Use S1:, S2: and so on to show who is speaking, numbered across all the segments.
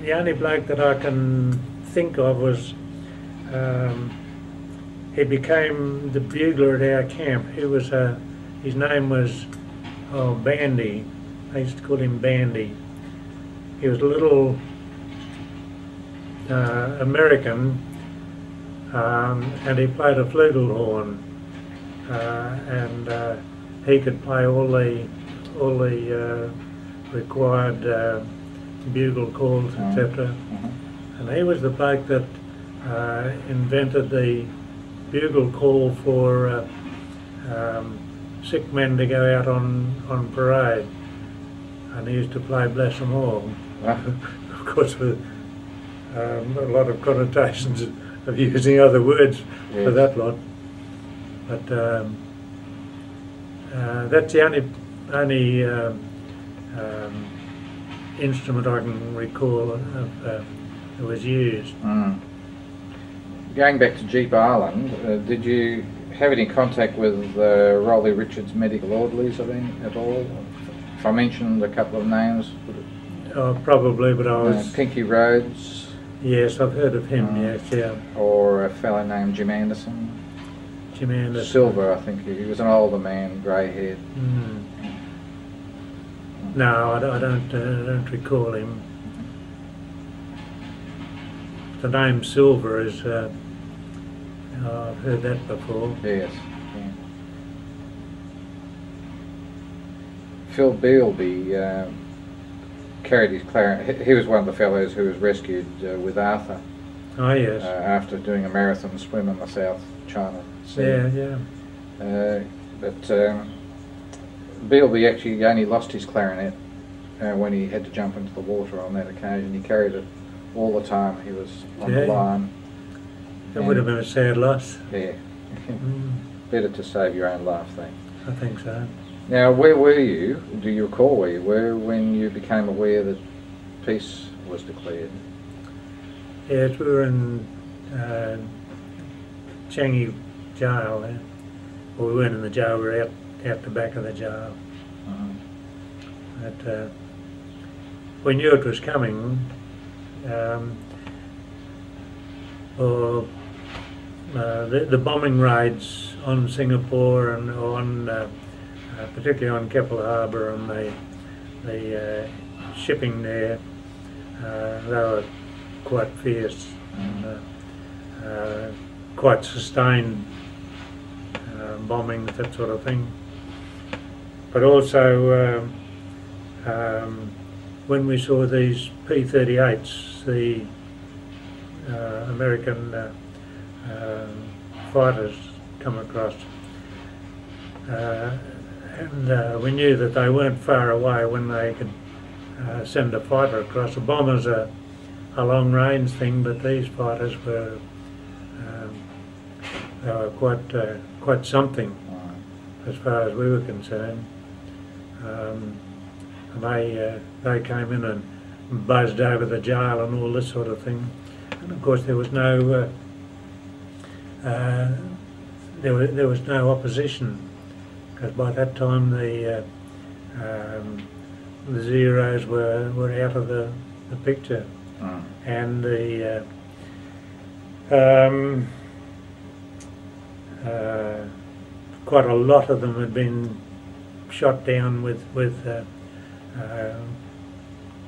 S1: the only bloke that I can think of was he became the bugler at our camp. He was his name was Bandy. I used to call him Bandy. He was a little American, and he played a flugelhorn, and he could play all the required bugle calls, etc. And he was the bloke that invented the bugle call for sick men to go out on parade, and he used to play Bless 'em All. Of course, with a lot of connotations of using other words for that lot. But that's the only instrument I can recall that was used.
S2: Going back to Jeep Island, did you have any contact with Rolly Richards' medical orderlies at all? If I mentioned a couple of names.
S1: Probably, but I was...
S2: Pinky Rhodes?
S1: Yes, I've heard of him, yes, yeah.
S2: Or a fellow named Jim Anderson?
S1: Jim Anderson.
S2: Silver, I think. He was an older man, grey-haired.
S1: No, I don't recall him. The name Silver is... I've heard that before.
S2: Yes. Yeah. Phil Bealby carried his clarinet. He was one of the fellows who was rescued with Arthur.
S1: Oh yes.
S2: After doing a marathon swim in the South China Sea.
S1: Yeah,
S2: yeah. But Bealby actually only lost his clarinet when he had to jump into the water on that occasion. He carried it all the time he was on the line.
S1: That would have been a sad loss.
S2: Yeah. Better to save your own life, though.
S1: I think so.
S2: Now, where were you? Do you recall where you were when you became aware that peace was declared?
S1: Yes, we were in Changi jail. Well, we weren't in the jail, we were out the back of the jail. But we knew it was coming. The bombing raids on Singapore and on particularly on Keppel Harbour and the shipping there, they were quite fierce and quite sustained bombings, that sort of thing. But also when we saw these P-38s, the American fighters come across, and we knew that they weren't far away when they could send a fighter across. A bomber's a long-range thing, but these fighters were they were quite something as far as we were concerned. And they came in and buzzed over the jail and all this sort of thing. And of course there was no there was no opposition, because by that time the Zeros were out of the picture, and the quite a lot of them had been shot down with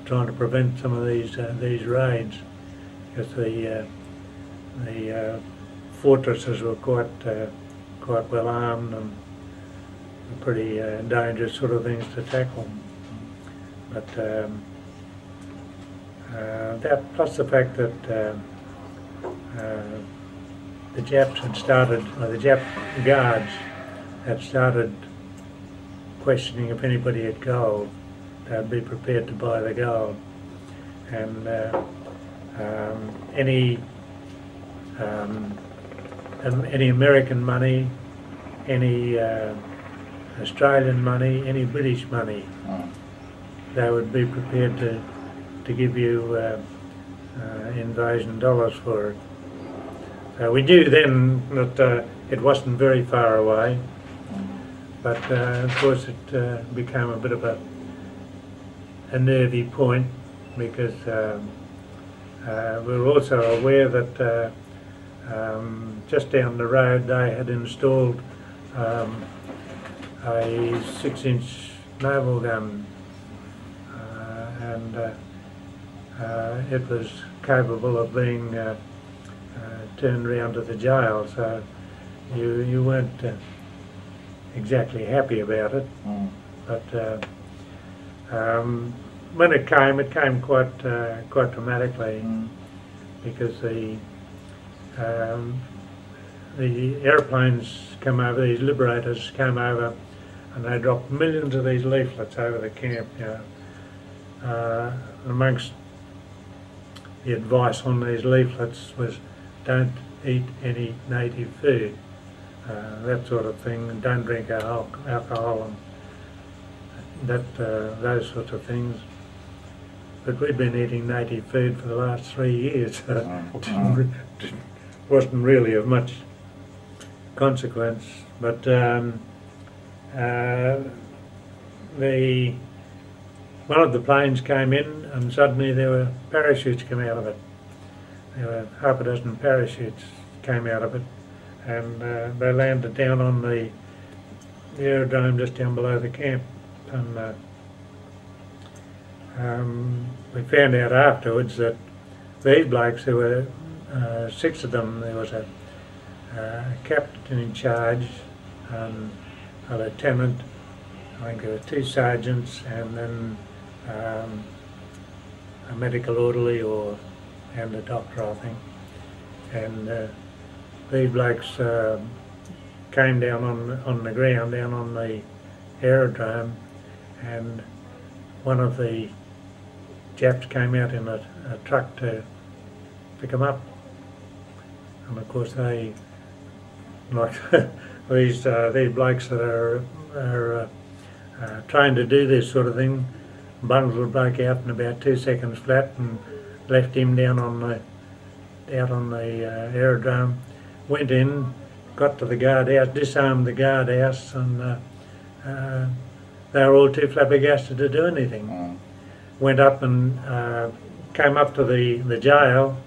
S1: trying to prevent some of these raids, because the fortresses were quite well armed and pretty dangerous sort of things to tackle. But that, plus the fact that the Japs had started, or the Jap guards had started questioning if anybody had gold, they'd be prepared to buy the gold. And any American money, any Australian money, any British money, they would be prepared to give you invasion dollars for it. We knew then that it wasn't very far away, but of course it became a bit of a nervy point, because we were also aware that just down the road they had installed a 6-inch naval gun, and it was capable of being turned round to the jail, so you weren't exactly happy about it. But when it came quite dramatically, because the airplanes come over, these liberators came over, and they dropped millions of these leaflets over the camp. Amongst the advice on these leaflets was, don't eat any native food, that sort of thing, and don't drink alcohol and those sorts of things. But we'd been eating native food for the last 3 years, so wasn't really of much consequence. But one of the planes came in, and suddenly there were parachutes come out of it. There were half a dozen parachutes came out of it, and they landed down on the aerodrome just down below the camp. And we found out afterwards that these blokes, there were 6 of them. There was a captain in charge, and a lieutenant, I think there were 2 sergeants, and then a medical orderly and a doctor, I think. And these blokes came down on the ground, down on the aerodrome, and one of the Japs came out in a truck to pick them up. And of course they, like these blokes that are trying to do this sort of thing, bundled the bloke out in about 2 seconds flat and left him down on the aerodrome. Went in, got to the guardhouse, disarmed the guardhouse, and they were all too flabbergasted to do anything. Went up and came up to the jail,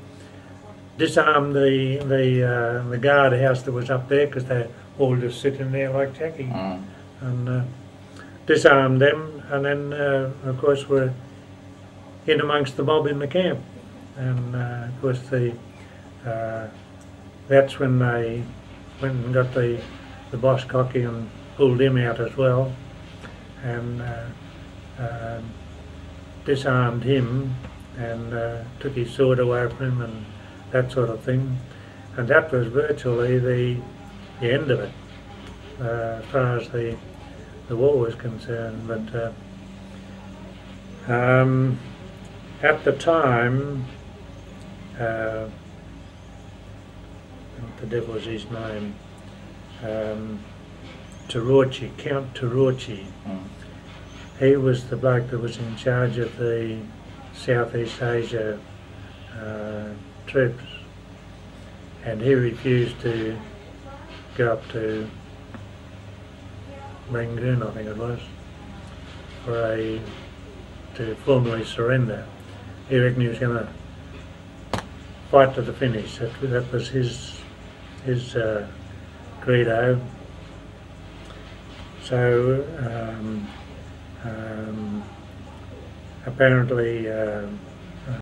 S1: disarmed the guardhouse that was up there, because they all just sitting there like Jackie, and disarmed them, and then of course we're in amongst the mob in the camp, and of course that's when they went and got the boss cocky and pulled him out as well, and disarmed him, and took his sword away from him and that sort of thing, and that was virtually the end of it as far as the war was concerned. But at the time, what the devil was his name? Taruchi, Count Taruchi. He was the bloke that was in charge of the Southeast Asia troops, and he refused to go up to Rangoon, I think it was, to formally surrender. He reckoned he was going to fight to the finish. That was his credo. So apparently